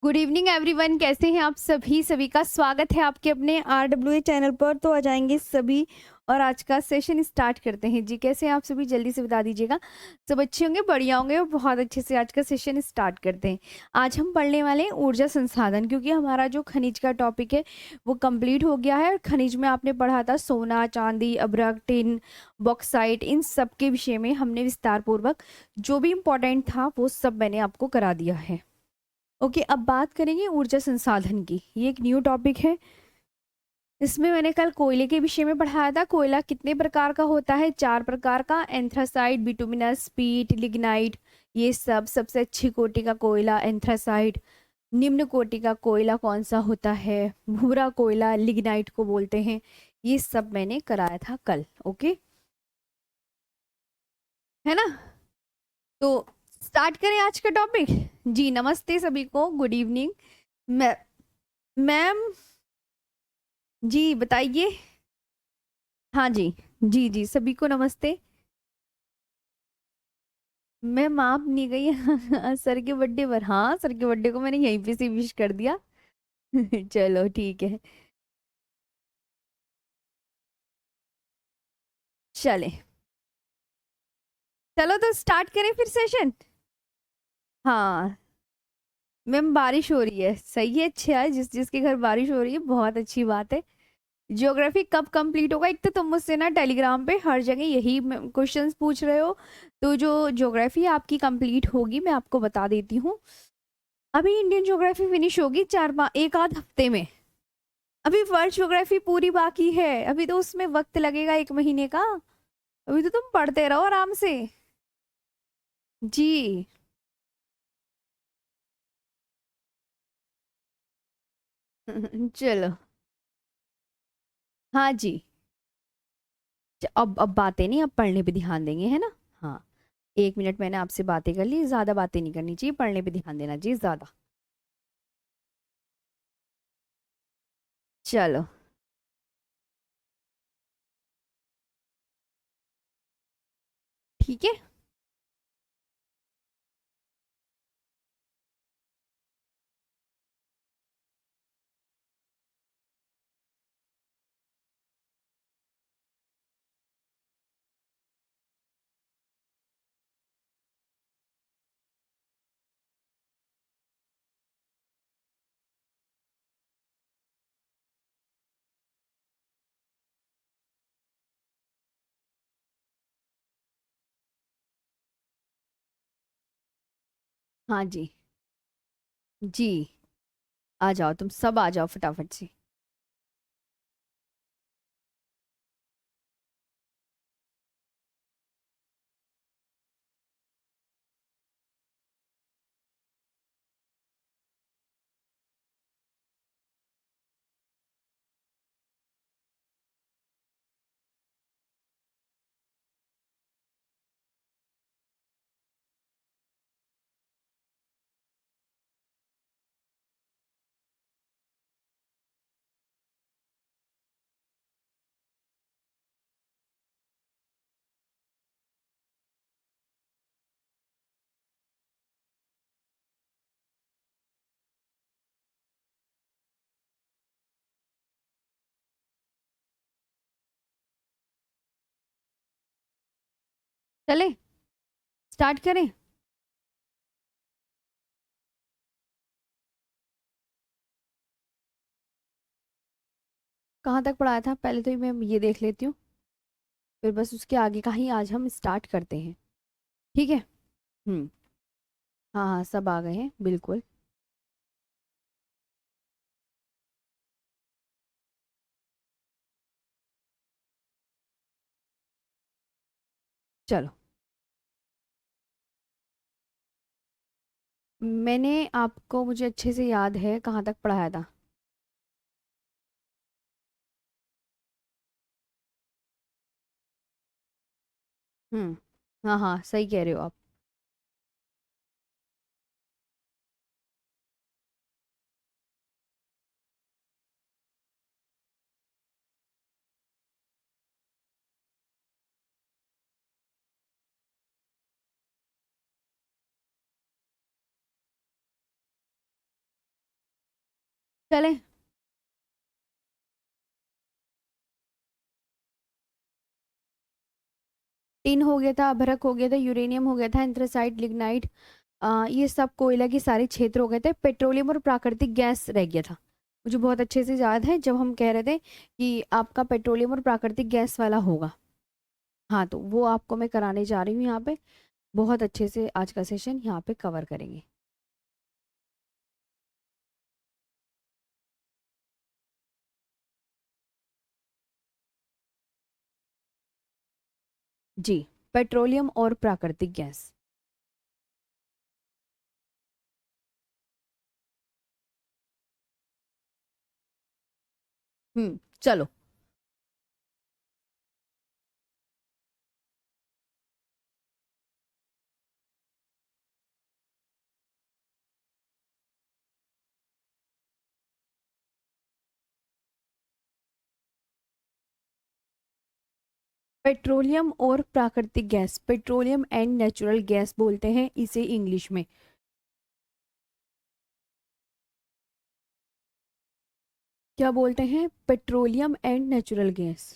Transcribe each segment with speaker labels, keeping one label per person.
Speaker 1: Good evening everyone, कैसे हैं आप सभी? सभी का स्वागत है आपके अपने RWA चैनल पर। तो आ जाएंगे सभी और आज का सेशन स्टार्ट करते हैं। जी, कैसे हैं आप सभी? जल्दी से बता दीजिएगा। सब अच्छे होंगे, बढ़िया होंगे और बहुत अच्छे से आज का सेशन स्टार्ट करते हैं। आज हम पढ़ने वाले हैं ऊर्जा संसाधन, क्योंकि हमारा जो खनिज का टॉपिक है वो कंप्लीट हो गया है। और खनिज में आपने पढ़ा था सोना, चांदी, अभ्रक, टिन, बॉक्साइट, इन सब के विषय में हमने विस्तार पूर्वक जो भी इम्पोर्टेंट था वो सब मैंने आपको करा दिया है। ओके, अब बात करेंगे ऊर्जा संसाधन की। ये एक न्यू टॉपिक है। इसमें मैंने कल कोयले के विषय में पढ़ाया था। कोयला कितने प्रकार का होता है? 4 प्रकार का। एंथ्रासाइट, बिटुमिनस, पीट, लिग्नाइट। ये सब सबसे अच्छी कोटि का कोयला एंथ्रासाइट। निम्न कोटि का कोयला कौन सा होता है? भूरा कोयला, लिग्नाइट को बोलते हैं। ये सब मैंने कराया था कल। ओके, है ना? तो स्टार्ट करें आज का टॉपिक। जी, नमस्ते सभी को, गुड इवनिंग। मैं मैम, जी बताइए। हाँ जी, जी जी सभी को नमस्ते। मैं माप नहीं गई सर के बर्थडे पर। हाँ, सर के बर्थडे को मैंने यहीं पे से विश कर दिया चलो ठीक है, चले। चलो तो स्टार्ट करें फिर सेशन। हाँ मैम, बारिश हो रही है, सही है, अच्छा है। जिसके घर बारिश हो रही है बहुत अच्छी बात है। ज्योग्राफी कब कंप्लीट होगा? एक तो तुम मुझसे ना टेलीग्राम पे हर जगह यही क्वेश्चंस पूछ रहे हो। तो जो ज्योग्राफी आपकी कंप्लीट होगी मैं आपको बता देती हूँ। अभी इंडियन ज्योग्राफी फिनिश होगी एक आध हफ्ते में। अभी वर्ल्ड ज्योग्राफी पूरी बाकी है। अभी तो उसमें वक्त लगेगा 1 महीने का। अभी तो तुम पढ़ते रहो आराम से। जी चलो। हाँ जी। अब बातें नहीं, अब पढ़ने पे ध्यान देंगे, है ना? हाँ, 1 मिनट मैंने आपसे बातें कर ली, ज्यादा बातें नहीं करनी चाहिए, पढ़ने पे ध्यान देना चाहिए ज्यादा। चलो ठीक है। हाँ जी। जी, आ जाओ, तुम सब आ जाओ फटाफट से। चले, स्टार्ट करें। कहाँ तक पढ़ाया था पहले? तो मैं ये देख लेती हूँ, फिर बस उसके आगे का ही आज हम स्टार्ट करते हैं। ठीक है। हम्म। हाँ हाँ, सब आ गए हैं बिल्कुल। चलो, मैंने आपको, मुझे अच्छे से याद है कहाँ तक पढ़ाया था। हम्म। हाँ हाँ, सही कह रहे हो आप। चले। टिन हो गया था, अभ्रक हो गया था, यूरेनियम हो गया था, एंथ्रासाइट, लिग्नाइट, ये सब कोयला के सारे क्षेत्र हो गए थे। पेट्रोलियम और प्राकृतिक गैस रह गया था। मुझे बहुत अच्छे से याद है जब हम कह रहे थे कि आपका पेट्रोलियम और प्राकृतिक गैस वाला होगा। हाँ, तो वो आपको मैं कराने जा रही हूँ यहाँ पे। बहुत अच्छे से आज का सेशन यहाँ पे कवर करेंगे। जी, पेट्रोलियम और प्राकृतिक गैस। चलो। पेट्रोलियम और प्राकृतिक gas, petroleum and natural gas बोलते हैं इसे इंग्लिश में। क्या बोलते हैं? Petroleum and natural gas.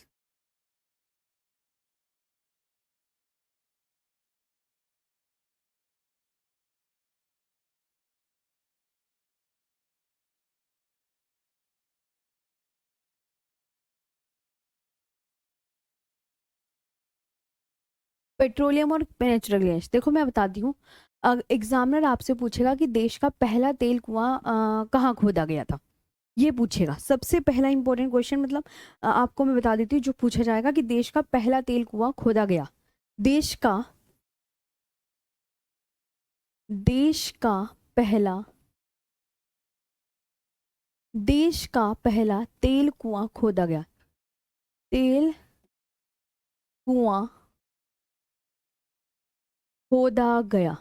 Speaker 1: Petroleum और नेचुरल गैस, देखो मैं बताती हूँ। एग्जामिनर आपसे पूछेगा कि देश का पहला तेल कुआं कहाँ खोदा गया था, ये पूछेगा। सबसे पहला इंपॉर्टेंट क्वेश्चन, मतलब आपको मैं बता देती हूँ जो पूछा जाएगा कि देश का पहला तेल कुआं खोदा गया। देश का देश का पहला देश का पहला तेल कुआं खोदा गया। तेल कुआं खोदा गया।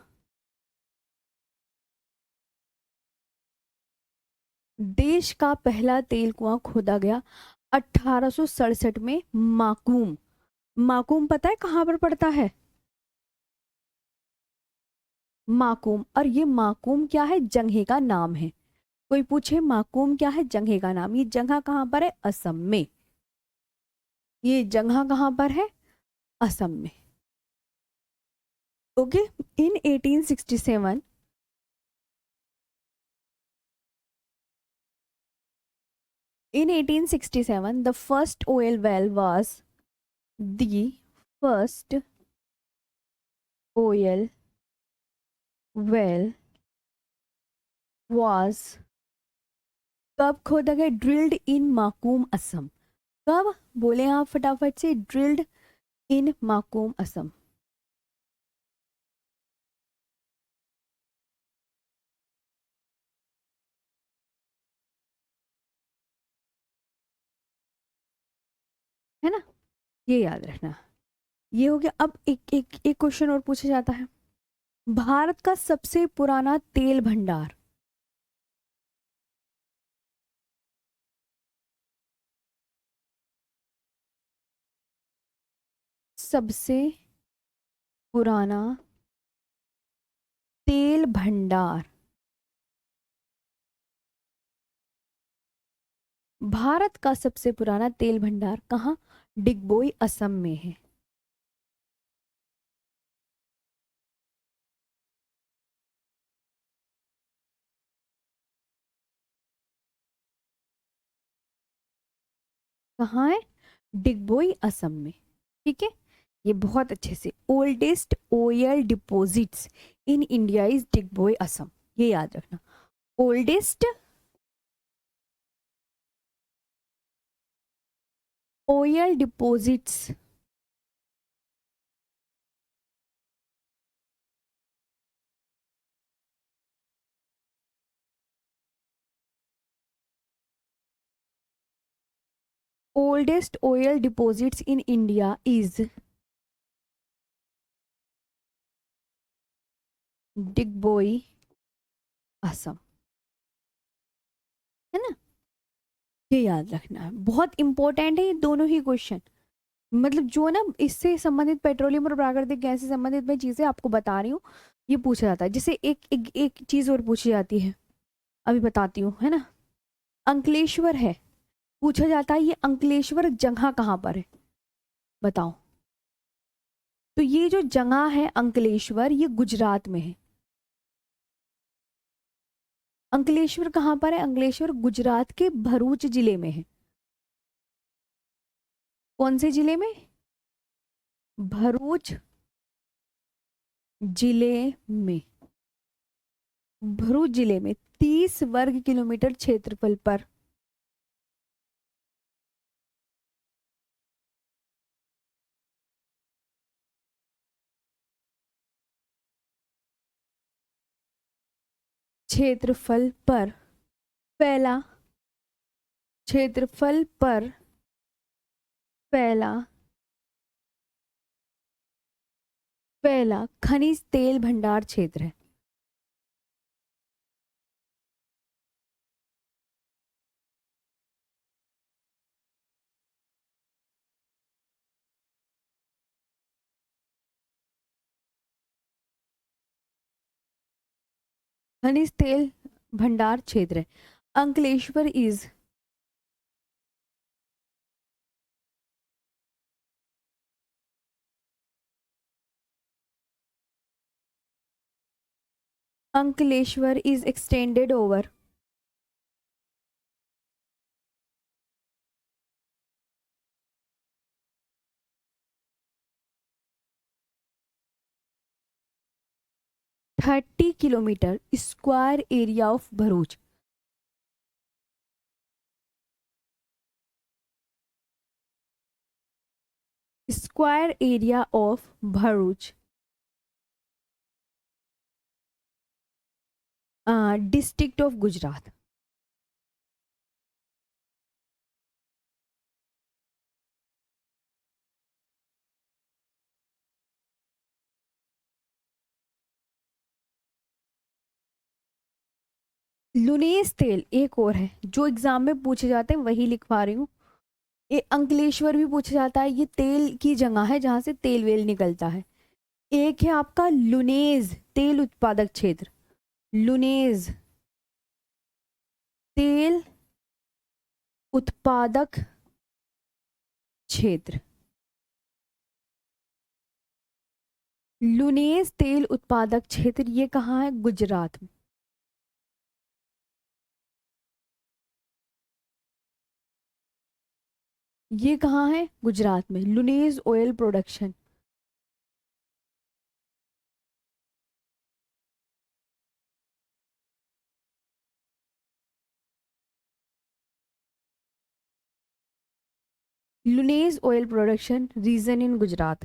Speaker 1: देश का पहला तेल कुआं खोदा गया 1867 में। माकूम। माकूम पता है कहाँ पर पड़ता है? माकूम। और ये माकूम क्या है? जगह का नाम है। कोई पूछे माकूम क्या है? जगह का नाम। ये जगह कहाँ पर है? असम में। ये जगह कहाँ पर है? असम में। Okay. In 1867 in 1867 the first oil well was the first oil well was कब खोदा गया? ड्रिल्ड इन माकूम असम। कब? बोले आप फटाफट से। ड्रिल्ड इन माकूम असम। है ना? ये याद रखना। ये हो गया। अब एक एक एक क्वेश्चन और पूछा जाता है। भारत का सबसे पुराना तेल भंडार। सबसे पुराना तेल भंडार। भारत का सबसे पुराना तेल भंडार कहाँ? डिगबोई असम में है। कहाँ है? डिगबोई असम में। ठीक है। ये बहुत अच्छे से, oldest oil deposits in India is Digboi Assam, ये याद रखना। Oldest oil deposits oldest oil deposits in India is Digboi Assam. है ना? ये याद रखना है, बहुत इंपॉर्टेंट है ये दोनों ही क्वेश्चन। मतलब जो ना इससे संबंधित, पेट्रोलियम और प्राकृतिक गैस से संबंधित मैं चीजें आपको बता रही हूँ, ये पूछा जाता है। जैसे एक एक, एक चीज और पूछी जाती है, अभी बताती हूँ, है ना। अंकलेश्वर है, पूछा जाता है ये अंकलेश्वर जगह कहाँ पर है, बताओ। तो ये जो जगह है अंकलेश्वर, ये गुजरात में है। अंकलेश्वर कहाँ पर है? अंकलेश्वर गुजरात के भरूच जिले में है। कौन से जिले में? भरूच जिले में। भरूच जिले में 30 वर्ग किलोमीटर क्षेत्रफल पर क्षेत्रफल पर फैला, क्षेत्रफल पर फैला फैला खनिज तेल भंडार क्षेत्र है। खनिज तेल भंडार क्षेत्र है। Ankleshwar is Ankleshwar is extended over thirty kilometre square area of Bharuch. Square area of Bharuch district of Gujarat. Lunej तेल एक और है जो एग्जाम में पूछे जाते हैं, वही लिखवा रही हूँ। ये अंकलेश्वर भी पूछा जाता है, ये तेल की जगह है जहां से तेल वेल निकलता है। एक है आपका लुनेज तेल उत्पादक क्षेत्र, लुनेज तेल उत्पादक क्षेत्र। लुनेज तेल उत्पादक क्षेत्र ये कहाँ है? गुजरात में। ये कहाँ है? गुजरात में। Lunej oil production. Lunej oil production region in Gujarat.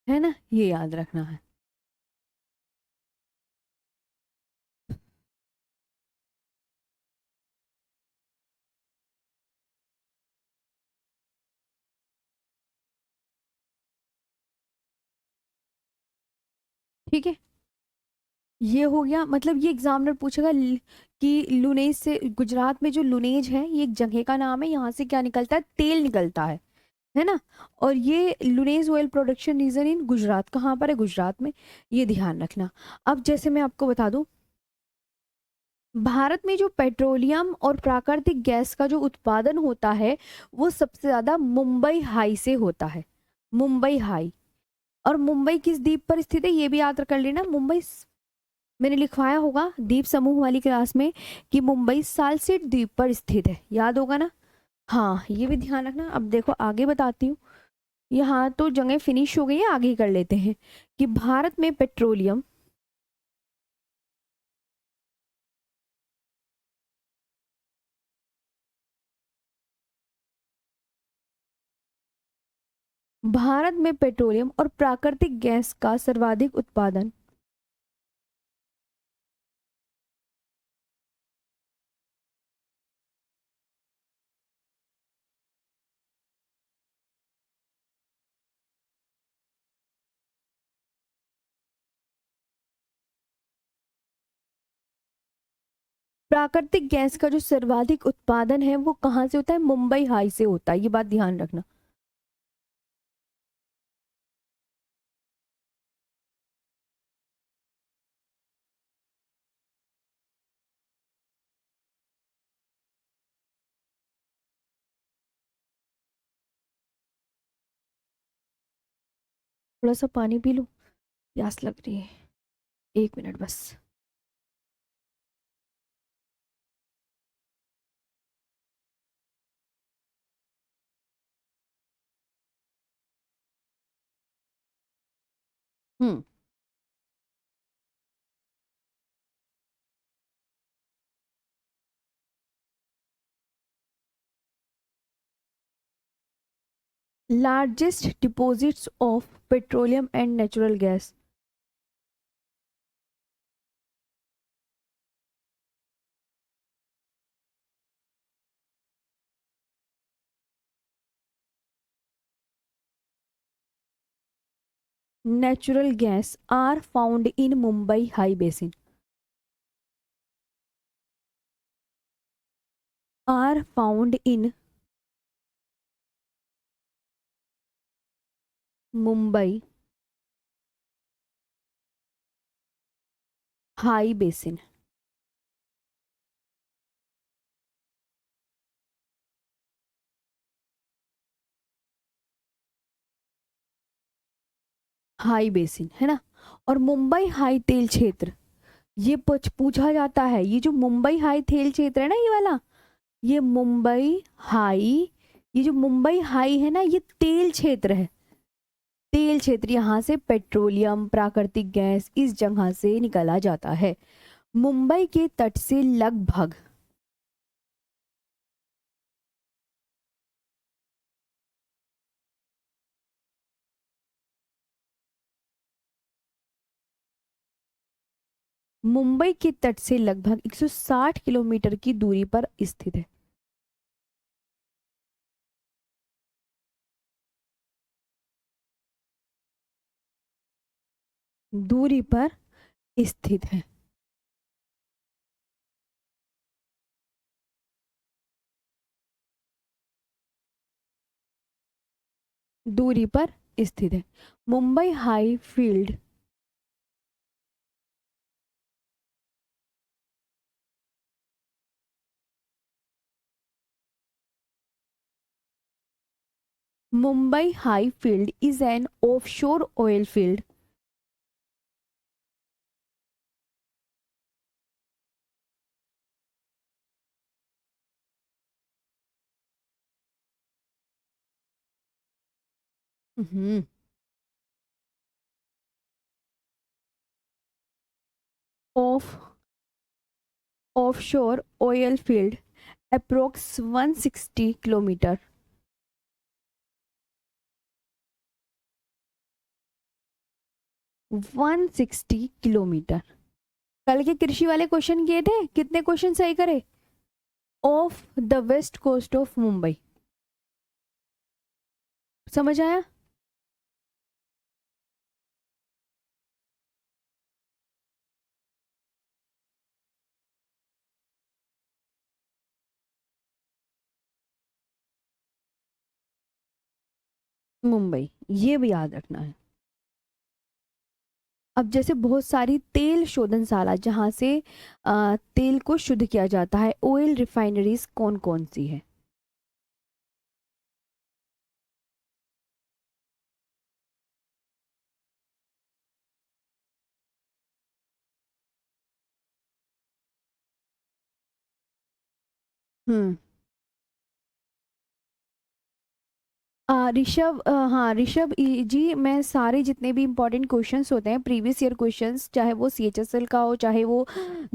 Speaker 1: है ना, ये याद रखना है। ठीक है, ये हो गया। मतलब ये एग्जामिनर पूछेगा कि लुनेज से, गुजरात में जो लुनेज है ये एक जगह का नाम है, यहाँ से क्या निकलता है? तेल निकलता है ना। और ये लुनेज oil production region in Gujarat, कहाँ पर है? गुजरात में। ये ध्यान रखना। अब जैसे मैं आपको बता दूं, भारत में जो पेट्रोलियम और प्राकृतिक गैस का जो उत्पादन होता है वो सबसे ज्यादा मुंबई हाई से होता है। मुंबई हाई। और मुंबई किस द्वीप पर स्थित है ये भी याद कर लेना। मुंबई मैंने लिखवाया होगा द्वीप समूह वाली क्लास में कि मुंबई सालसेट द्वीप पर स्थित है, याद होगा ना। हाँ, ये भी ध्यान रखना। अब देखो आगे बताती हूँ। यहाँ तो जगह फिनिश हो गई है, आगे कर लेते हैं कि भारत में पेट्रोलियम, भारत में पेट्रोलियम और प्राकृतिक गैस का सर्वाधिक उत्पादन प्राकृतिक गैस का जो सर्वाधिक उत्पादन है वो कहाँ से होता है? मुंबई हाई से होता है, ये बात ध्यान रखना। थोड़ा सा पानी पी लूं, प्यास लग रही है। 1 मिनट बस। Hmm. Largest deposits of petroleum and natural gas. Natural gas are found in Mumbai High basin. Are found in Mumbai High basin. High basin है ना। और मुंबई हाई तेल क्षेत्र, ये पूछा जाता है, ये जो मुंबई हाई तेल क्षेत्र है ना, ये वाला, ये मुंबई हाई, ये जो मुंबई हाई है ना, ये तेल क्षेत्र है। तेल क्षेत्र, यहाँ से पेट्रोलियम, प्राकृतिक गैस इस जगह से निकाला जाता है। मुंबई के तट से लगभग मुंबई के तट से लगभग 160 किलोमीटर की दूरी पर स्थित है। दूरी पर स्थित है। दूरी पर स्थित है। Mumbai high field Mumbai high field is an offshore oil field. Hmm. Of offshore oil field approx 160 kilometre. 160 kilometre. कल के कृषि वाले क्वेश्चन किए थे, कितने क्वेश्चन सही करे? Of the west coast of Mumbai. समझ आया? मुंबई, ये भी याद रखना है। अब जैसे बहुत सारी तेल शोधनशाला जहाँ से तेल को शुद्ध किया जाता है, ऑयल रिफाइनरीज कौन कौन सी है? हम्म। ऋषभ, हाँ ऋषभ जी, मैं सारे जितने भी इंपॉर्टेंट क्वेश्चंस होते हैं, प्रीवियस ईयर क्वेश्चंस, चाहे वो सीएचएसएल का हो, चाहे वो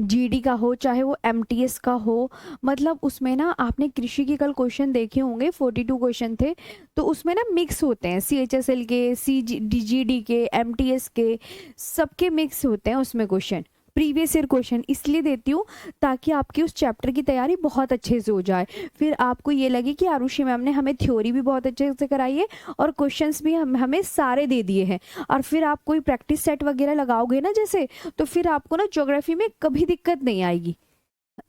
Speaker 1: जीडी का हो, चाहे वो एमटीएस का हो, मतलब उसमें ना आपने कृषि के कल क्वेश्चन देखे होंगे, 42 क्वेश्चन थे, तो उसमें ना मिक्स होते हैं, सीएचएसएल के, सी जीडी के, एमटीएस के, सबके मिक्स होते हैं उसमें क्वेश्चन। प्रीवियस ईयर क्वेश्चन इसलिए देती हूँ ताकि आपकी उस चैप्टर की तैयारी बहुत अच्छे से हो जाए, फिर आपको ये लगे कि आरुषि मैम ने हमें थ्योरी भी बहुत अच्छे से कराई है और क्वेश्चंस भी हमें सारे दे दिए हैं, और फिर आप कोई प्रैक्टिस सेट वगैरह लगाओगे ना जैसे, तो फिर आपको ना ज्योग्राफी में कभी दिक्कत नहीं आएगी।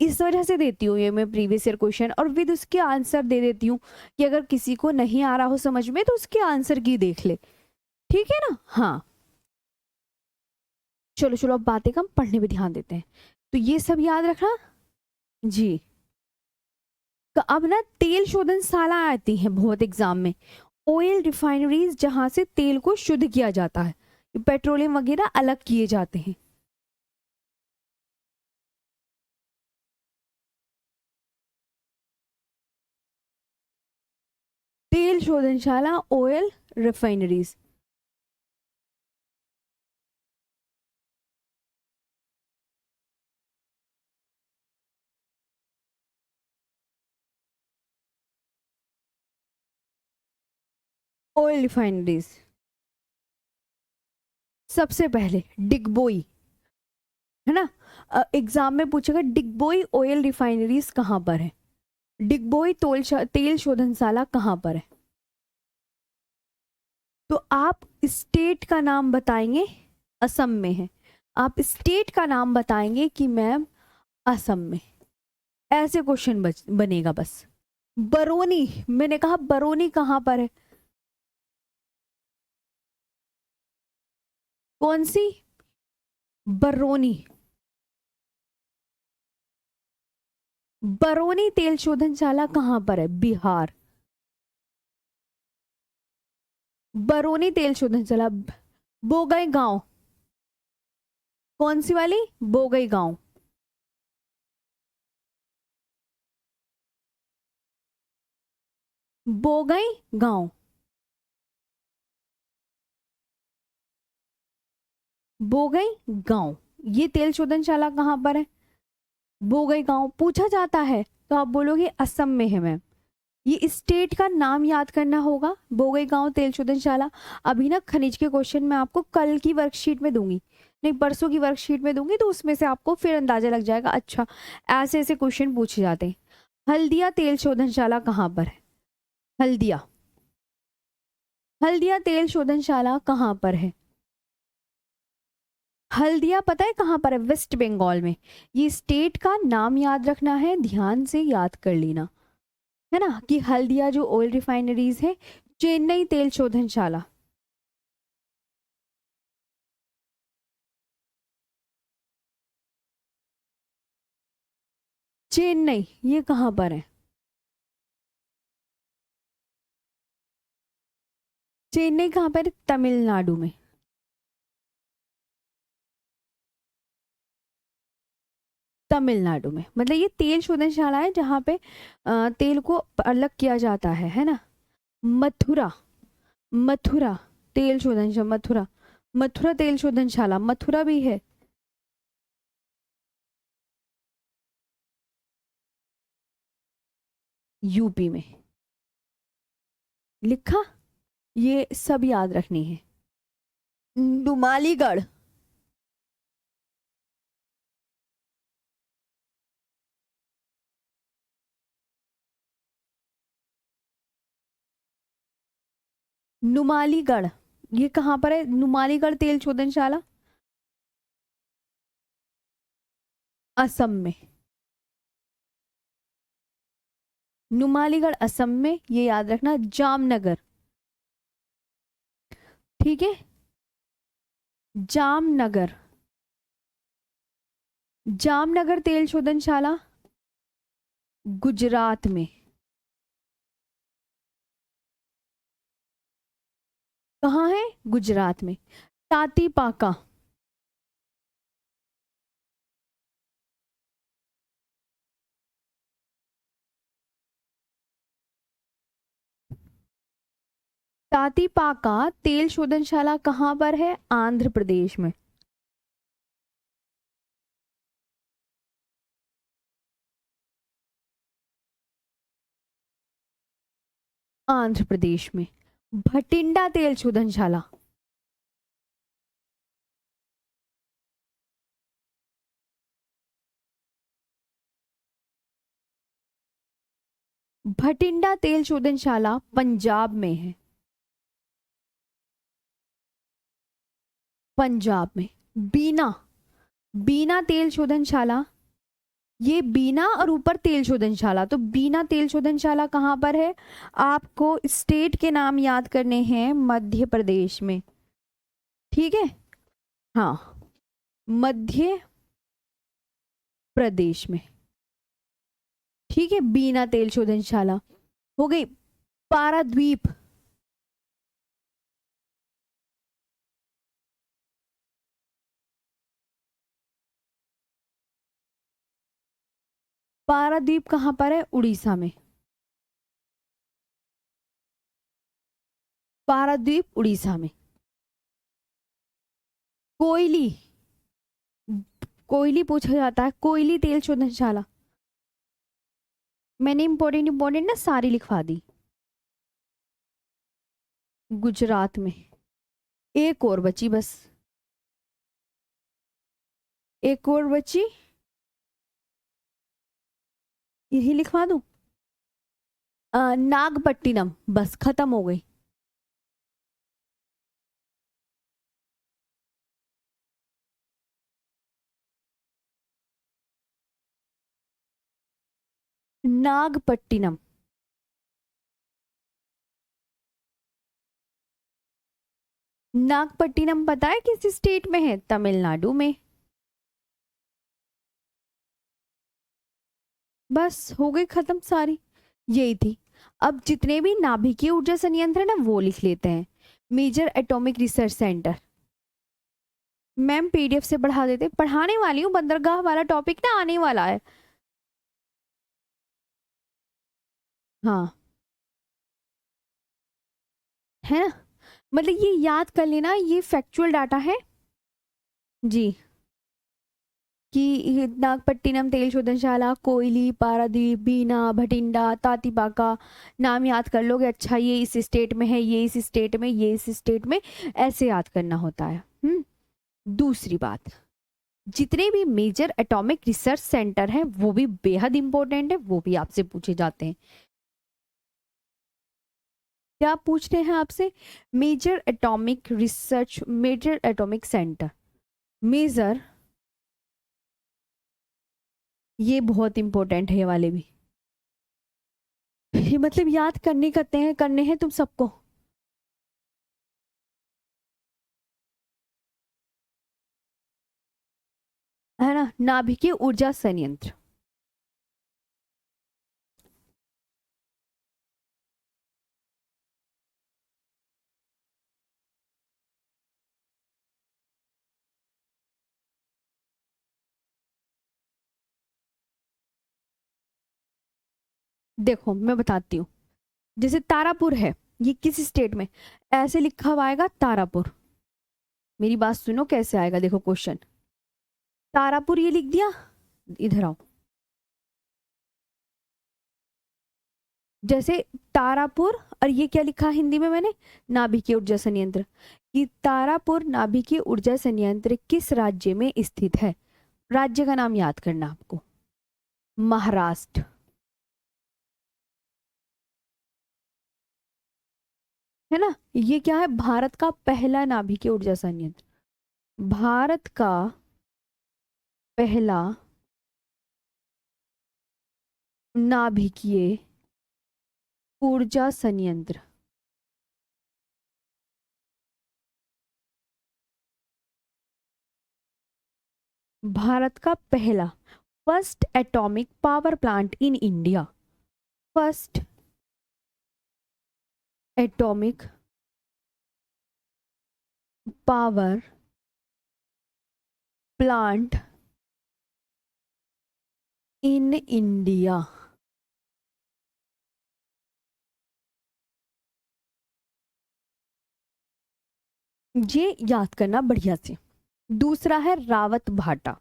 Speaker 1: इस वजह से देती हूँ ये मैं प्रीवियस ईयर क्वेश्चन, और विद उसके आंसर दे देती हूँ कि अगर किसी को नहीं आ रहा हो समझ में तो उसके आंसर की देख ले। ठीक है ना? हाँ, चलो चलो, अब बातें कम, पढ़ने पे ध्यान देते हैं। तो ये सब याद रखना जी। तो अब ना तेल शोधनशाला आती है बहुत एग्जाम में, ऑयल रिफाइनरीज जहां से तेल को शुद्ध किया जाता है, पेट्रोलियम वगैरह अलग किए जाते हैं। तेल शोधनशाला, ऑयल रिफाइनरीज। Oil refineries. सबसे पहले डिगबोई, है ना, एग्जाम में पूछेगा डिगबोई ऑयल रिफाइनरीज कहाँ पर है, डिगबोई तेल शोधनशाला कहाँ पर है। तो आप स्टेट का नाम बताएंगे, असम में है, आप स्टेट का नाम बताएंगे कि मैम असम में, ऐसे क्वेश्चन बनेगा बस। बरौनी, मैंने कहा बरौनी कहाँ पर है, कौन सी, बरौनी। बरौनी तेल शोधनशाला कहाँ पर है, बिहार। बरौनी तेल शोधनशाला, बोगई गांव, कौन सी वाली, बोगई गांव। बोगई गांव, बोगई गांव, ये तेल शोधनशाला कहाँ पर है, बोगई गांव। पूछा जाता है तो आप बोलोगे असम में है मैम। ये स्टेट का नाम याद करना होगा, बोगई गांव तेल शोधनशाला। अभी ना खनिज के क्वेश्चन मैं आपको कल की वर्कशीट में दूंगी, नहीं परसों की वर्कशीट में दूंगी, तो उसमें से आपको फिर अंदाजा लग जाएगा, अच्छा ऐसे ऐसे क्वेश्चन पूछे जाते हैं। हल्दिया तेल शोधनशाला कहाँ पर है, हल्दिया, हल्दिया तेल शोधनशाला कहाँ पर है। हल्दिया पता है कहाँ पर है, वेस्ट बंगाल में। ये स्टेट का नाम याद रखना है, ध्यान से याद कर लेना, है ना, कि हल्दिया जो ऑयल रिफाइनरीज है, चेन्नई तेल शोधनशाला, चेन्नई, ये कहाँ पर है, चेन्नई कहाँ पर है, तमिलनाडु में। तमिलनाडु में, मतलब ये तेल शोधनशाला है जहाँ पे तेल को अलग किया जाता है ना। मथुरा, मथुरा तेल शोधनशाला, मथुरा, मथुरा तेल शोधनशाला, मथुरा भी है। यूपी में, लिखा, ये सब याद रखनी है। नुमालीगढ़, नुमालीगढ़, ये कहाँ पर है, नुमालीगढ़ तेल शोधनशाला, असम में। नुमालीगढ़ असम में, ये याद रखना। जामनगर, ठीक है, जामनगर, जामनगर तेल शोधनशाला गुजरात में। कहाँ है, गुजरात में। ताती पाका, ताती पाका तेल शोधनशाला कहाँ पर है, आंध्र प्रदेश में। आंध्र प्रदेश में। भटिंडा तेल शोधनशाला, भटिंडा तेल शोधनशाला पंजाब में है, पंजाब में। बीना, बीना तेल शोधनशाला, ये बीना और ऊपर तेल शोधनशाला, तो बीना तेल शोधनशाला कहाँ पर है, आपको स्टेट के नाम याद करने हैं, मध्य प्रदेश में, ठीक है, हाँ, मध्य प्रदेश में, ठीक है। बीना तेल शोधनशाला हो गई। पाराद्वीप, पारादीप कहाँ पर है? उड़ीसा में। पारादीप उड़ीसा में। कोयली, कोयली पूछा जाता है, कोयली तेल शोधनशाला। मैंने इंपॉर्टेंट इंपॉर्टेंट ना सारी लिखवा दी। गुजरात में। एक और बची बस, एक और बची, यही लिखवा दूं? नागपट्टिनम, बस खत्म हो गई। नागपट्टिनम। नागपट्टिनम पता है किस स्टेट में है? तमिलनाडु में। बस हो गई खत्म सारी, यही थी। अब जितने भी नाभिकीय ऊर्जा संयंत्र है ना वो लिख लेते हैं। Major atomic research centre. Ma'am PDF से पढ़ा देते, पढ़ाने वाली हूँ, बंदरगाह वाला टॉपिक ना आने वाला है। हाँ, है ना, मतलब ये याद कर लेना, ये फैक्चुअल डाटा है जी। कि नागपट्टिनम तेल शोधनशाला, कोयली, पारादीप, बीना, भटिंडा, तातीपाका, नाम याद कर लोगे। अच्छा ये इस स्टेट में है, ये इस स्टेट में, ये इस स्टेट में, ऐसे याद करना होता है। दूसरी बात, जितने भी मेजर एटॉमिक रिसर्च सेंटर हैं वो भी बेहद इंपॉर्टेंट है, वो भी आपसे पूछे जाते हैं। क्या पूछ रहे हैं आपसे? Major atomic research, major atomic centre, major, ये बहुत इंपॉर्टेंट है ये वाले भी। ये मतलब याद करने करते हैं, करने हैं तुम सबको। है ना, नाभिकीय ऊर्जा संयंत्र। देखो मैं बताती हूँ, जैसे तारापुर है, ये किस स्टेट में? ऐसे लिखा हुआ आएगा तारापुर। मेरी बात सुनो कैसे आएगा, देखो क्वेश्चन। तारापुर ये लिख दिया, इधर आओ। जैसे तारापुर, और ये क्या लिखा हिंदी में मैंने? नाभिकीय ऊर्जा संयंत्र। कि तारापुर नाभिकीय ऊर्जा संयंत्र किस राज्य में स्थित है? राज्य का नाम याद करना आपको। महाराष्ट्र। है ना, ये क्या है? भारत का पहला नाभिकीय ऊर्जा संयंत्र। भारत का पहला नाभिकीय ऊर्जा संयंत्र। भारत का पहला, first atomic power plant in India. First atomic power plant in India. ये याद करना बढ़िया से। दूसरा है रावत भाटा।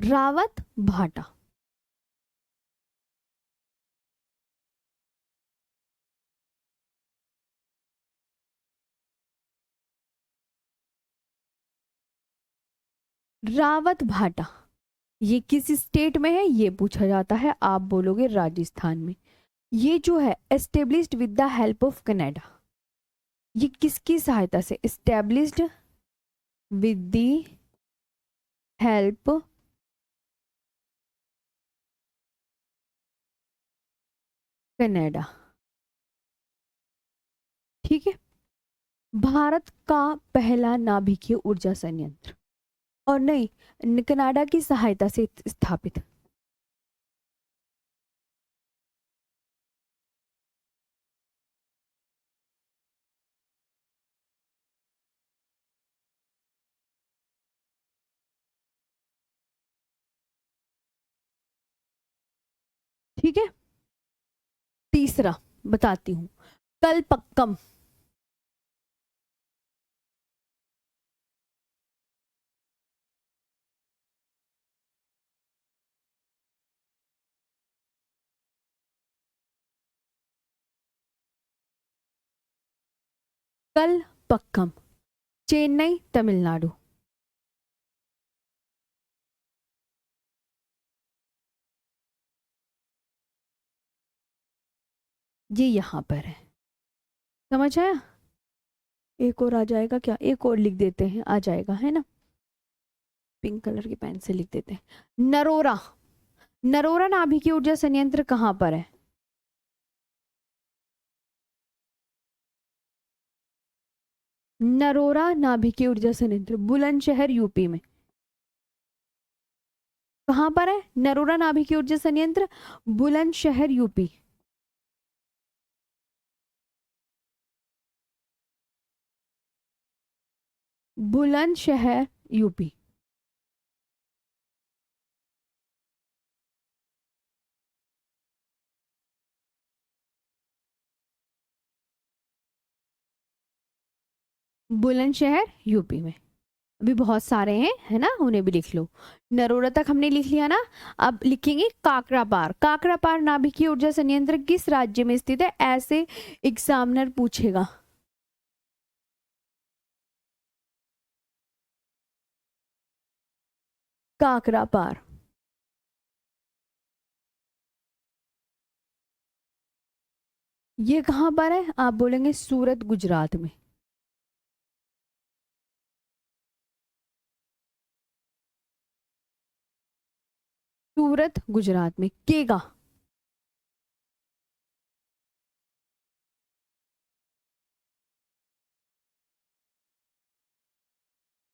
Speaker 1: रावत भाटा। रावत भाटा ये किस स्टेट में है ये पूछा जाता है, आप बोलोगे राजस्थान में। ये जो है established with the help of Canada, ये किसकी सहायता से? Established with the help Canada. ठीक है, भारत का पहला नाभिकीय ऊर्जा संयंत्र, और नहीं, कनाडा की सहायता से स्थापित। ठीक है। तीसरा बताती हूँ, कल्पक्कम। कल्पक्कम, चेन्नई तमिलनाडु। ये यहाँ पर है, समझ आया? एक और आ जाएगा क्या, एक और लिख देते हैं, आ जाएगा है ना। पिंक कलर की पेन से लिख देते हैं, नरोरा। नरोरा नाभिकीय ऊर्जा संयंत्र कहाँ पर है? नरोरा नाभिकीय ऊर्जा संयंत्र बुलंदशहर यूपी में। कहाँ पर है नरोरा नाभिकीय ऊर्जा संयंत्र? Bulandshahr UP. Bulandshahr UP. Bulandshahr UP में। अभी बहुत सारे हैं है ना, उन्हें भी लिख लो। नरोरा तक हमने लिख लिया ना। अब लिखेंगे काकरापार। काकरापार नाभिकीय ऊर्जा संयंत्र किस राज्य में स्थित है, ऐसे एग्जामिनर पूछेगा। काकरापार ये कहाँ पर है? आप बोलेंगे सूरत गुजरात में। सूरत गुजरात में। केगा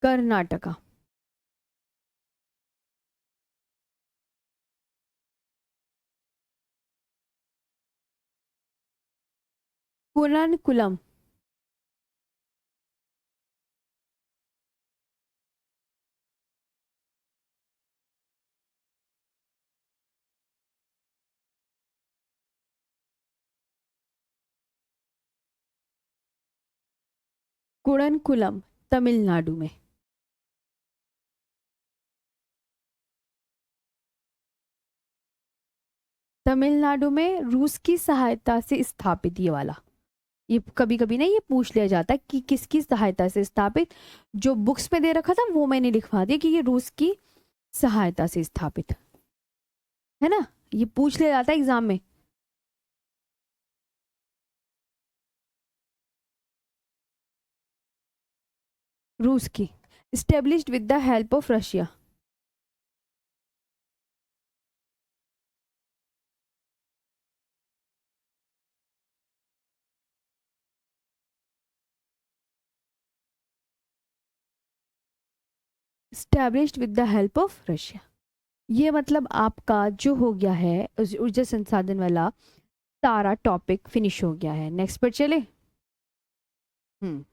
Speaker 1: कर्नाटका। कुनकुलम कुड़नकुलम तमिलनाडु में। तमिलनाडु में रूस की सहायता से स्थापित, ये वाला। ये कभी कभी ना ये पूछ लिया जाता है कि किसकी सहायता से स्थापित। जो बुक्स में दे रखा था वो मैंने लिखवा दिया कि ये रूस की सहायता से स्थापित है ना। ये पूछ लिया जाता है एग्जाम में। रूस की। Established with the help of Russia. Established with the help of Russia. ये मतलब आपका जो हो गया है ऊर्जा संसाधन वाला सारा टॉपिक फिनिश हो गया है। नेक्स्ट पर चले। हम्म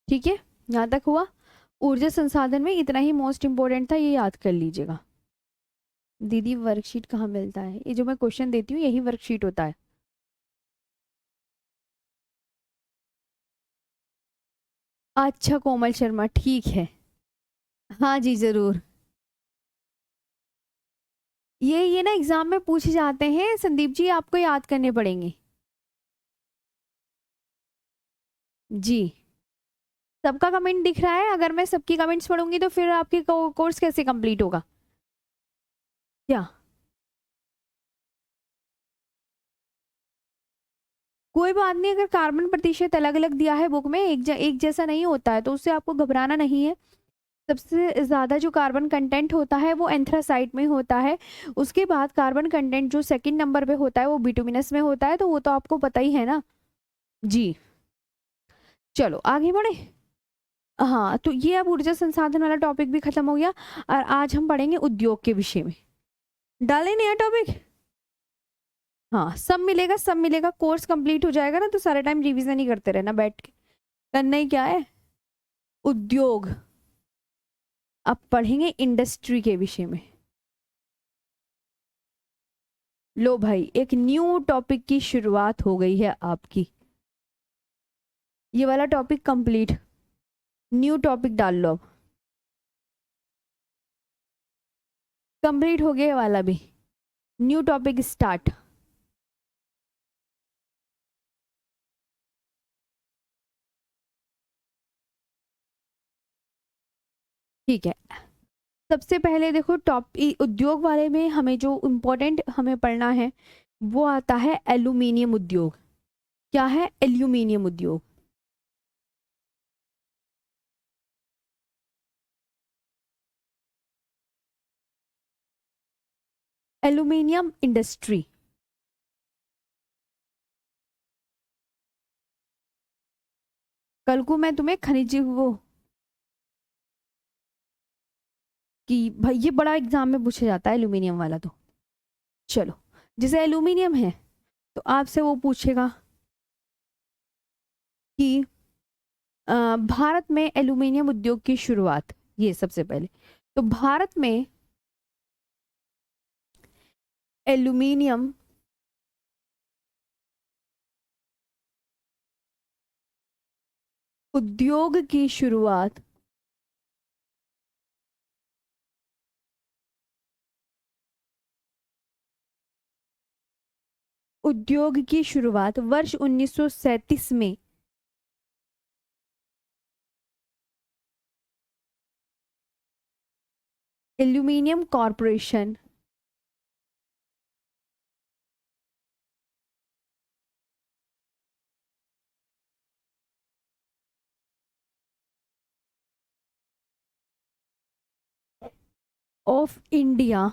Speaker 1: ठीक है, यहाँ तक हुआ। ऊर्जा संसाधन में इतना ही मोस्ट इंपोर्टेंट था, ये याद कर लीजिएगा। दीदी वर्कशीट कहाँ मिलता है? ये जो मैं क्वेश्चन देती हूँ यही वर्कशीट होता है। अच्छा कोमल शर्मा, ठीक है। हाँ जी जरूर। ये ना एग्जाम में पूछे जाते हैं संदीप जी, आपको याद करने पड़ेंगे। जी। सबका कमेंट दिख रहा है? अगर मैं सबकी कमेंट्स पढ़ूंगी तो फिर आपकी कोर्स कैसे कंप्लीट होगा? क्या? कोई बात नहीं, अगर कार्बन प्रतिशत अलग अलग दिया है बुक में, एक जैसा नहीं होता है तो उससे आपको घबराना नहीं है। सबसे ज़्यादा जो कार्बन कंटेंट होता है वो एंथ्रासाइट में होता है। उसके बाद कार्बन कंटेंट जो सेकंड नंबर पे होता है वो बिटुमिनस में होता है, तो वो तो आपको पता ही है ना। जी। चलो आगे बढ़े। हाँ, तो ये अब ऊर्जा संसाधन वाला टॉपिक भी खत्म हो गया और आज हम पढ़ेंगे उद्योग के विषय में। डाले नया टॉपिक। हाँ, सब मिलेगा, सब मिलेगा। कोर्स कंप्लीट हो जाएगा ना तो सारा टाइम रिवीजन ही करते रहना बैठ के। करना ही क्या है, उद्योग। अब पढ़ेंगे इंडस्ट्री के विषय में। लो भाई, एक न्यू टॉपिक की शुरुआत हो गई है आपकी। ये वाला टॉपिक कंप्लीट, न्यू टॉपिक डाल लो। अब कंप्लीट हो गया ये वाला भी, न्यू टॉपिक स्टार्ट। ठीक है, सबसे पहले देखो टॉप उद्योग वाले में हमें जो इम्पोर्टेंट हमें पढ़ना है वो आता है एल्यूमिनियम उद्योग। क्या है एल्यूमिनियम उद्योग? Aluminium industry. कल को मैं तुम्हें खनिज वो कि भाई ये बड़ा एग्जाम में पूछा जाता है एल्यूमिनियम वाला। तो चलो, जैसे एल्यूमिनियम है तो आपसे वो पूछेगा कि भारत में एल्यूमिनियम उद्योग की शुरुआत, ये सबसे पहले। तो भारत में एल्यूमिनियम उद्योग की शुरुआत वर्ष 1937 में एल्यूमिनियम कॉरपोरेशन ऑफ इंडिया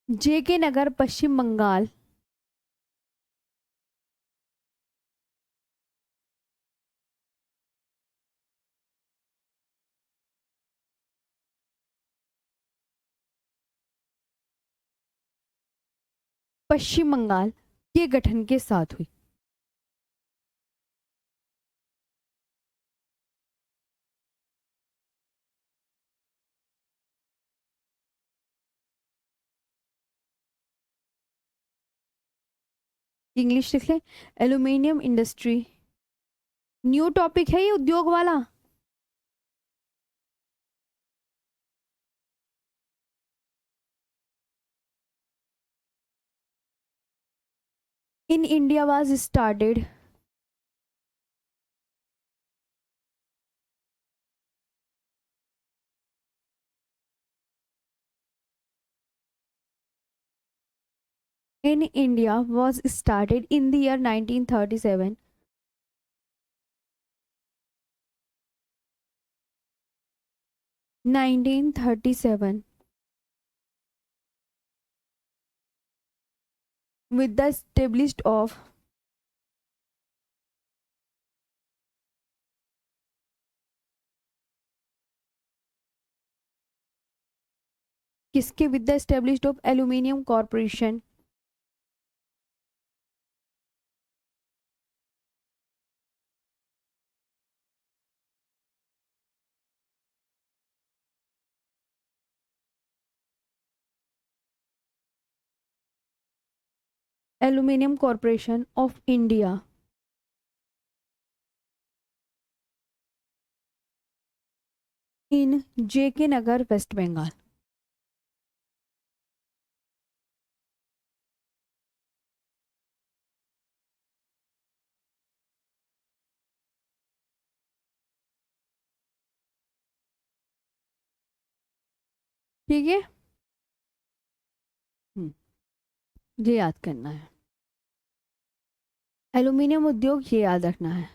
Speaker 1: जेके नगर पश्चिम बंगाल पश्चिम बंगाल के गठन के साथ हुई। इंग्लिश लिख ले, एल्यूमिनियम इंडस्ट्री। न्यू टॉपिक है ये उद्योग वाला। In India was started in India was started in the year 1937 1937 with the established of किसके with the established of aluminium corporation Aluminium Corporation of India in JK Nagar, West Bengal। ठीक है, ये याद करना है। एल्यूमिनियम उद्योग ये याद रखना है।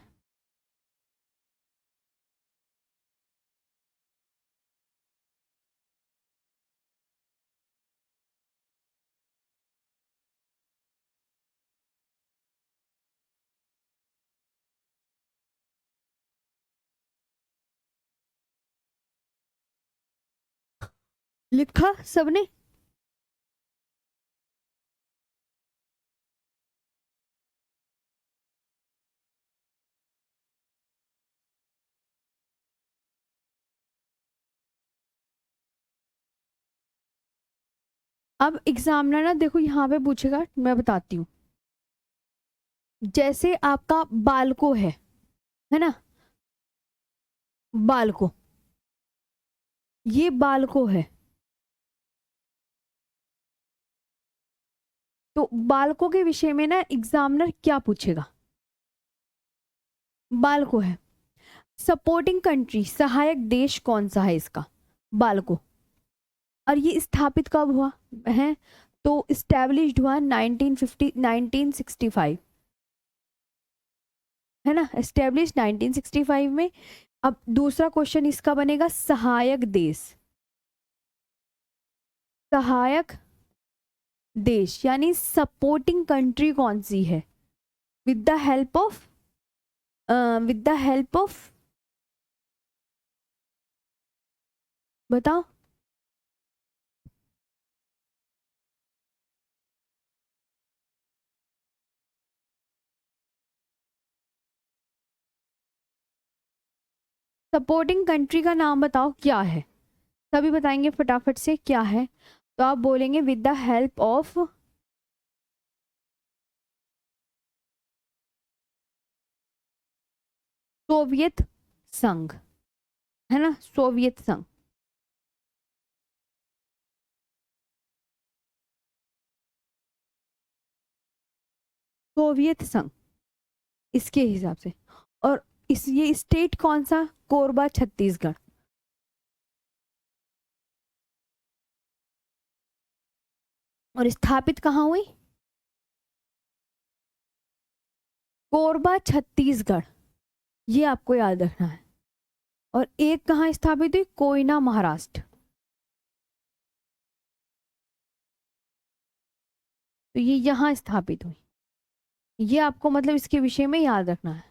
Speaker 1: लिखा सबने? अब एग्जामिनर ना देखो यहाँ पे पूछेगा, मैं बताती हूँ। जैसे आपका बालको है ना, बालको, ये बालको है, तो बालको के विषय में ना एग्जामिनर क्या पूछेगा? बालको है, सपोर्टिंग कंट्री, सहायक देश कौन सा है इसका? बालको। और ये स्थापित कब हुआ है? तो इस्टेब्लिश्ड हुआ 1950 1965, है ना, एस्टेब्लिश 1965 में। अब दूसरा क्वेश्चन इसका बनेगा, सहायक देश, सहायक देश यानी सपोर्टिंग कंट्री कौन सी है? With the help of, with the help of, बताओ। सपोर्टिंग कंट्री का नाम बताओ क्या है? सभी बताएंगे फटाफट से क्या है। तो आप बोलेंगे with the help of Soviet संघ, है ना, सोवियत संघ। सोवियत संघ इसके हिसाब से। और इस ये स्टेट कौन सा? कोरबा, छत्तीसगढ़। और स्थापित कहाँ हुई? कोरबा, छत्तीसगढ़, ये आपको याद रखना है। और एक कहाँ स्थापित हुई? कोयना, महाराष्ट्र। तो ये यहाँ स्थापित हुई, ये आपको मतलब इसके विषय में याद रखना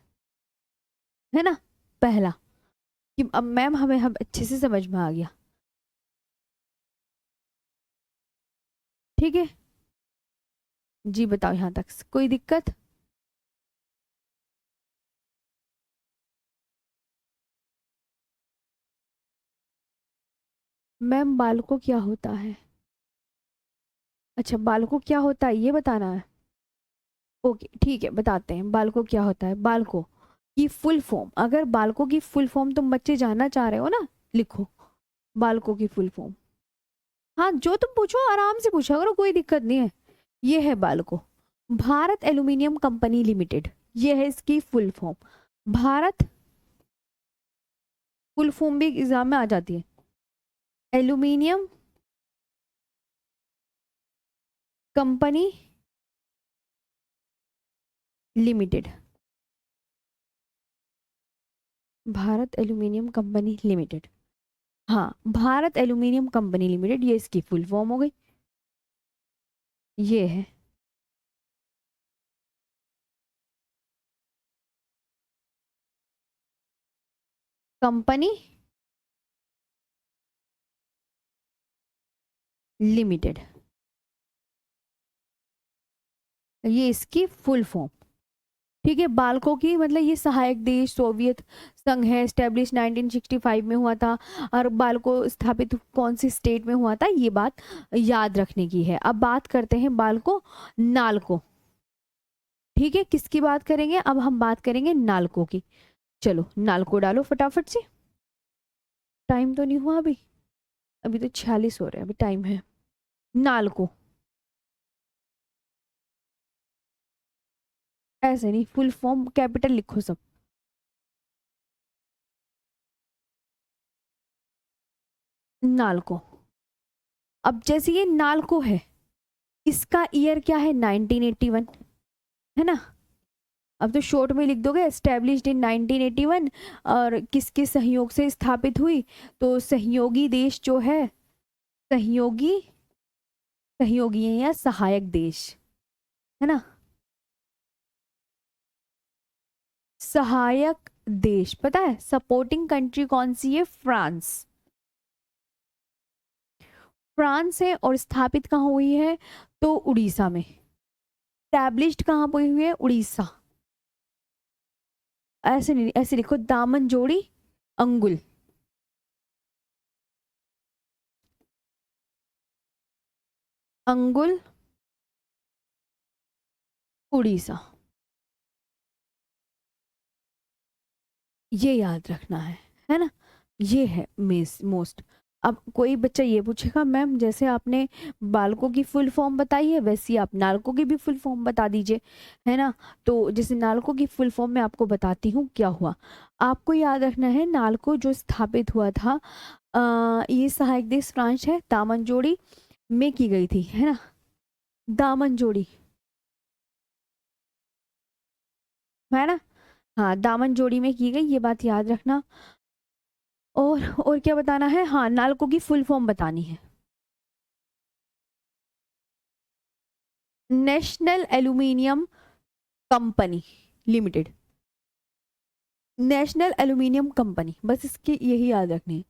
Speaker 1: है ना। पहला कि अब मैम हमें हम अच्छे से समझ में आ गया, ठीक है जी। बताओ यहाँ तक कोई दिक्कत? मैम बालको क्या होता है? अच्छा, बालको क्या होता है ये बताना है। ओके ठीक है, बताते हैं बालको क्या होता है। बालको की फुल फॉर्म, अगर बालको की फुल फॉर्म तुम बच्चे जानना चाह रहे हो ना, लिखो बालको की फुल फॉर्म। हाँ जो तुम पूछो आराम से पूछा करो, कोई दिक्कत नहीं है। ये है बालको, भारत एल्यूमिनियम कंपनी लिमिटेड, ये है इसकी full form. Bharat, full form भी एग्जाम में आ जाती है, aluminium company limited, Bharat aluminium company limited. हाँ, भारत एल्यूमिनियम कंपनी लिमिटेड, ये इसकी फुल फॉर्म हो गई। ये है कंपनी लिमिटेड, ये इसकी फुल फॉर्म। ठीक है, बाल्को की मतलब ये सहायक देश सोवियत संघ है, स्टेब्लिश 1965 में हुआ था। और बाल्को स्थापित कौन सी स्टेट में हुआ था, ये बात याद रखने की है। अब बात करते हैं बाल्को नाल्को। ठीक है, किसकी बात करेंगे? अब हम बात करेंगे नाल्को की। चलो नाल्को डालो फटाफट से, टाइम तो नहीं हुआ अभी, अभी तो 46 हो रहे हैं, अभी टाइम है। नाल्को, ऐसे नहीं, फुल फॉर्म कैपिटल लिखो सब। नाल्को। अब जैसे ये नाल्को है, इसका ईयर क्या है? 1981, है ना। अब तो शॉर्ट में लिख दोगे, एस्टेब्लिश्ड इन 1981। और किसके सहयोग से स्थापित हुई? तो सहयोगी देश जो है, सहयोगी, सहयोगी है या सहायक देश, है ना, सहायक देश। पता है सपोर्टिंग कंट्री कौन सी है? फ्रांस। फ्रांस है और स्थापित कहाँ हुई है? तो उड़ीसा में। स्टैब्लिश्ड कहाँ पे हुई है? उड़ीसा। ऐसे नहीं, ऐसे लिखो, दामन जोड़ी अंगुल। अंगुल उड़ीसा, ये याद रखना है ना? ये है मिस मोस्ट। अब कोई बच्चा ये पूछेगा मैम जैसे आपने बालकों की फुल फॉर्म बताई है वैसे ही आप नालकों की भी फुल फॉर्म बता दीजिए, है ना? तो जैसे नालकों की फुल फॉर्म मैं आपको बताती हूँ क्या हुआ। आपको याद रखना है नालको जो स्थापित हुआ था, ये सहायक देश फ्रांस है, दामन जोड़ी में की गई थी, है ना? दामन जोड़ी, है ना? हाँ, दामन जोड़ी में की गई, ये बात याद रखना। और क्या बताना है? हाँ, नालको की फुल फॉर्म बतानी है। National aluminium company limited. National aluminium company, बस इसकी यही याद रखनी है।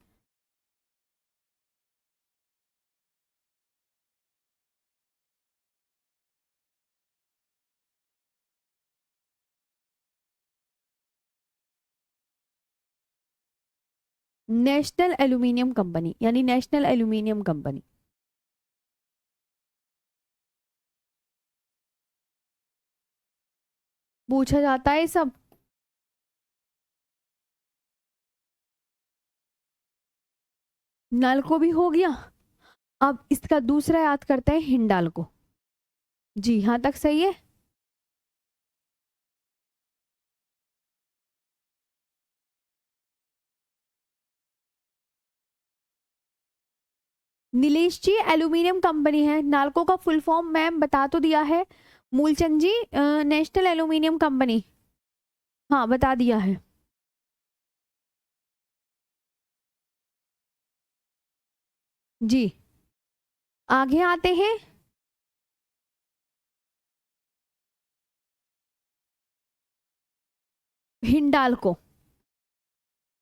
Speaker 1: नेशनल एल्यूमिनियम कंपनी यानी नेशनल एल्यूमिनियम कंपनी। पूछा जाता है सब। नालको भी हो गया। अब इसका दूसरा याद करते हैं, हिंडाल्को। जी, यहाँ तक सही है। नीलेश जी, एल्यूमिनियम कंपनी है। नालको का फुल फॉर्म मैम बता तो दिया है। मूलचंद जी, नेशनल एल्यूमिनियम कंपनी। हाँ, बता दिया है। जी, आगे आते हैं। हिंडाल्को,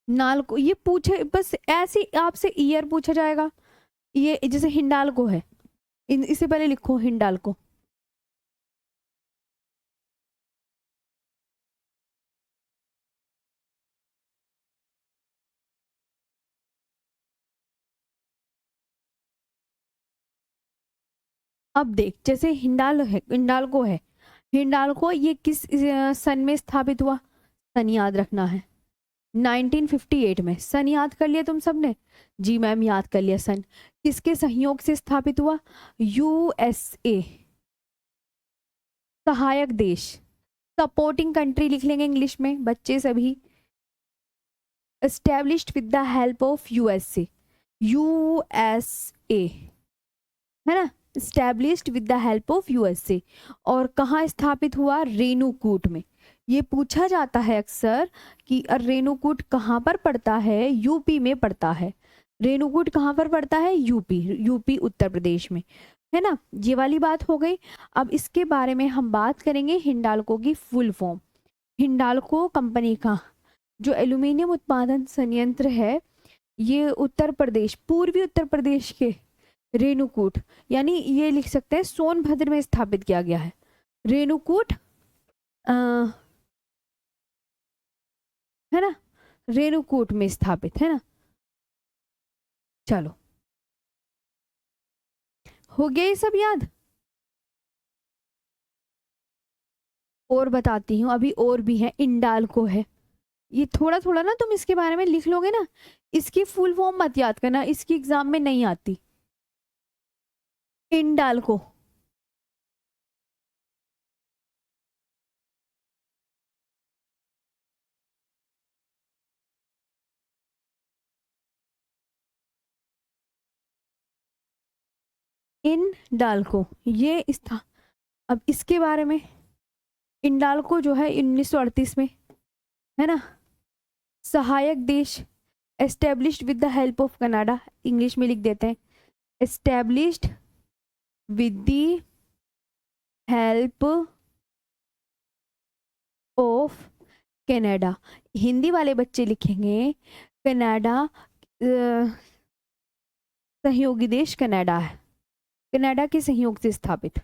Speaker 1: नालको, ये पूछे बस ऐसे आपसे ईयर पूछा जाएगा। ये जैसे हिंडाल्को है, इससे पहले लिखो हिंडाल्को। अब देख, जैसे हिंडाल्को है। हिंडाल्को ये किस सन में स्थापित हुआ? सन याद रखना है। 1958 में। सन याद कर लिया तुम सबने? जी मैम, याद कर लिया सन। किसके सहयोग से स्थापित हुआ? यूएसए, सहायक देश। सपोर्टिंग कंट्री लिख लेंगे इंग्लिश में बच्चे सभी। Established with the help of USA, USA, है ना? Established with the help of USA. और कहाँ स्थापित हुआ? रेणुकूट में। ये पूछा जाता है अक्सर कि रेणुकूट कहाँ पर पड़ता है? यूपी में पड़ता है। रेणुकूट कहाँ पर पड़ता है? यूपी, यूपी उत्तर प्रदेश में, है ना? ये वाली बात हो गई। अब इसके बारे में हम बात करेंगे हिंडाल्को की फुल फॉर्म। हिंडाल्को कंपनी का जो एल्यूमिनियम उत्पादन संयंत्र है, ये उत्तर प्रदेश, पूर्वी उत्तर प्रदेश के रेणुकूट, यानी ये लिख सकते हैं सोनभद्र में स्थापित किया गया है। रेणुकूट, है ना? रेणुकूट में स्थापित, है ना? चलो, हो गया ये सब याद? और बताती हूँ, अभी और भी है। इंडाल्को है, ये थोड़ा थोड़ा ना तुम इसके बारे में लिख लोगे ना। इसकी फुल फॉर्म मत याद करना, इसकी एग्जाम में नहीं आती। इंडाल्को, इंडाल्को ये था। अब इसके बारे में, इंडाल्को जो है 1938 में, है ना? सहायक देश, established with the help of Canada, English में लिख देते हैं established with the help of Canada. Hindi वाले बच्चे लिखेंगे कनाडा, सहयोगी देश कनाडा है, कनाडा के सहयोग से स्थापित।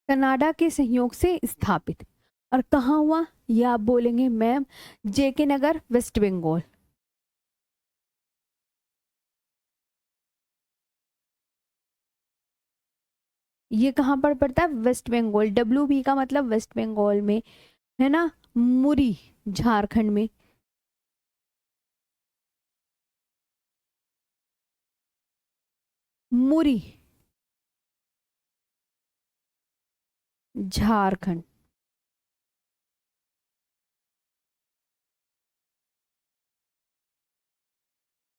Speaker 1: कनाडा के सहयोग से स्थापित। और कहाँ हुआ ये आप बोलेंगे मैम, जेके नगर, वेस्ट बंगाल। ये कहाँ पर पड़ता है? वेस्ट बंगाल। WB का मतलब वेस्ट बंगाल में है ना, मुरी झारखंड में। मुरी झारखंड।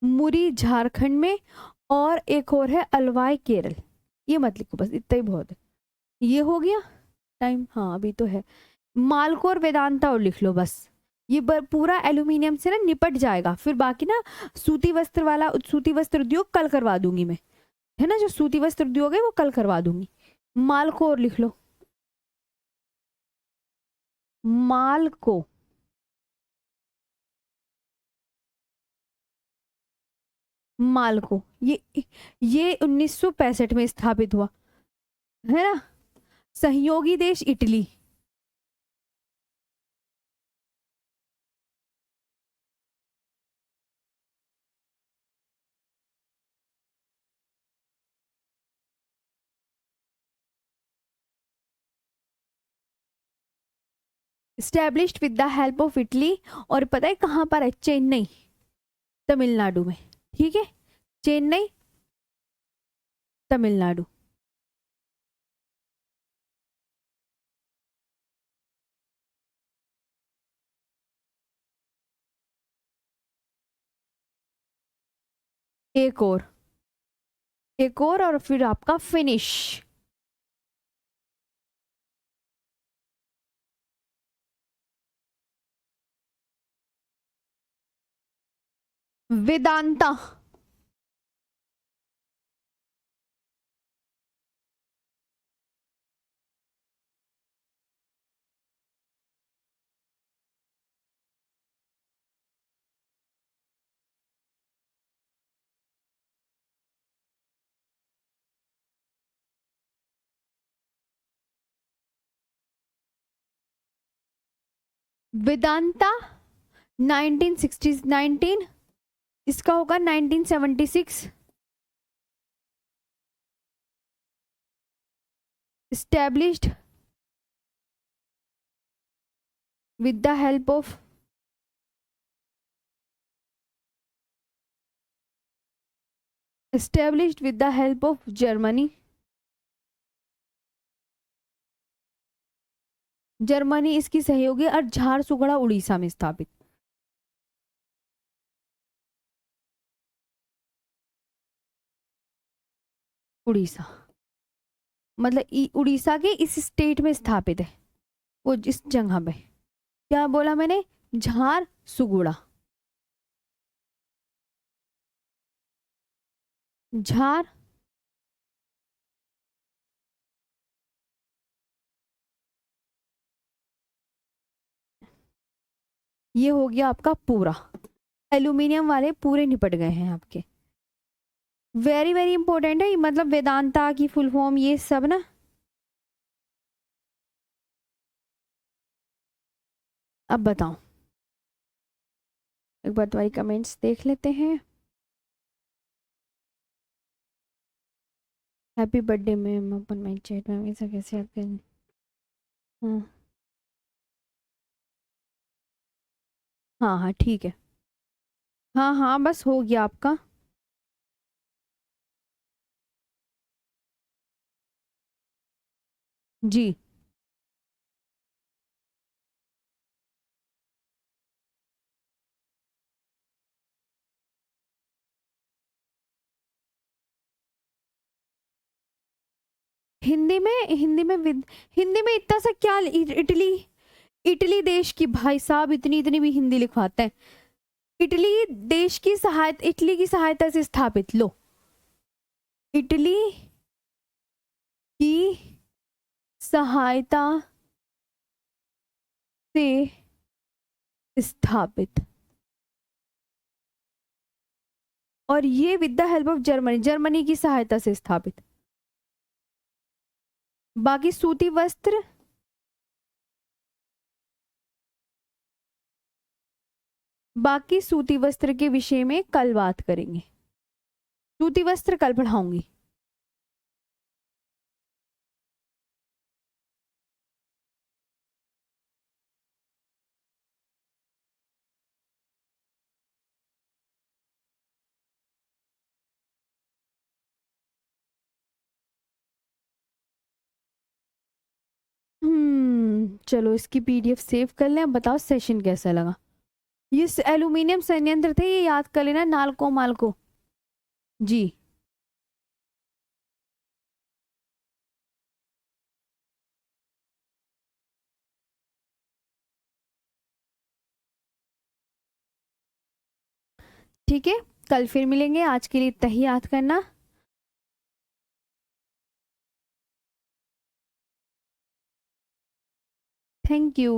Speaker 1: मुरी झारखंड में, और एक और है अलवाई केरल। ये मत लिखो, बस इतना ही बहुत है। ये हो गया टाइम, हाँ अभी तो है। मालको और वेदांता और लिख लो बस। ये पूरा एल्यूमिनियम से ना निपट जाएगा, फिर बाकी ना सूती वस्त्र वाला, सूती वस्त्र उद्योग कल करवा दूंगी मैं, है ना, जो सूती वस्त्र उद्योग है वो कल करवा दूंगी। मालको और लिख लो, मालको। मालको ये 1965 में स्थापित हुआ, है ना। सहयोगी देश Italy. Established with the help of Italy. और पता है कहाँ पर है? चेन्नई, तमिलनाडु में। ठीक है, चेन्नई, तमिलनाडु। एक और, एक और फिर आपका फिनिश। वेदांता। वेदांता 19 इसका होगा 1976। established with the help of established with the help of Germany। Germany इसकी सहयोगी। और झारसुगुड़ा उड़ीसा में स्थापित। उड़ीसा मतलब उड़ीसा के इस स्टेट में स्थापित है वो, जिस जगह पे। क्या बोला मैंने? झारसुगुड़ा। झार ये हो गया आपका पूरा। एल्यूमिनियम वाले पूरे निपट गए हैं आपके। वेरी वेरी इंपॉर्टेंट है, मतलब वेदांता की फुल फॉर्म ये सब ना। अब बताओ, एक बार तुम्हारी कमेंट्स देख लेते हैं। Happy birthday ma'am, open my chat ma'am, ऐसा कैसे आप करें? हाँ हाँ हाँ ठीक है। हाँ हाँ बस हो गया आपका। जी। हिंदी में इतना सा क्या, इटली, इटली देश की, भाई साहब इतनी इतनी भी हिंदी लिखवाते हैं। इटली देश की सहायता, इटली की सहायता से स्थापित। लो, इटली की सहायता से स्थापित, और ये with the help of Germany, Germany की सहायता से स्थापित। बाकी सूती वस्त्र, बाकी सूती वस्त्र के विषय में कल बात करेंगे। सूती वस्त्र कल पढ़ाऊंगी। चलो इसकी पीडीएफ सेव कर लें। अब बताओ सेशन कैसा लगा। ये एल्यूमिनियम संयंत्र थे, ये याद कर लेना, नालको मालको जी। ठीक है, कल फिर मिलेंगे। आज के लिए इतना ही याद करना। Thank you.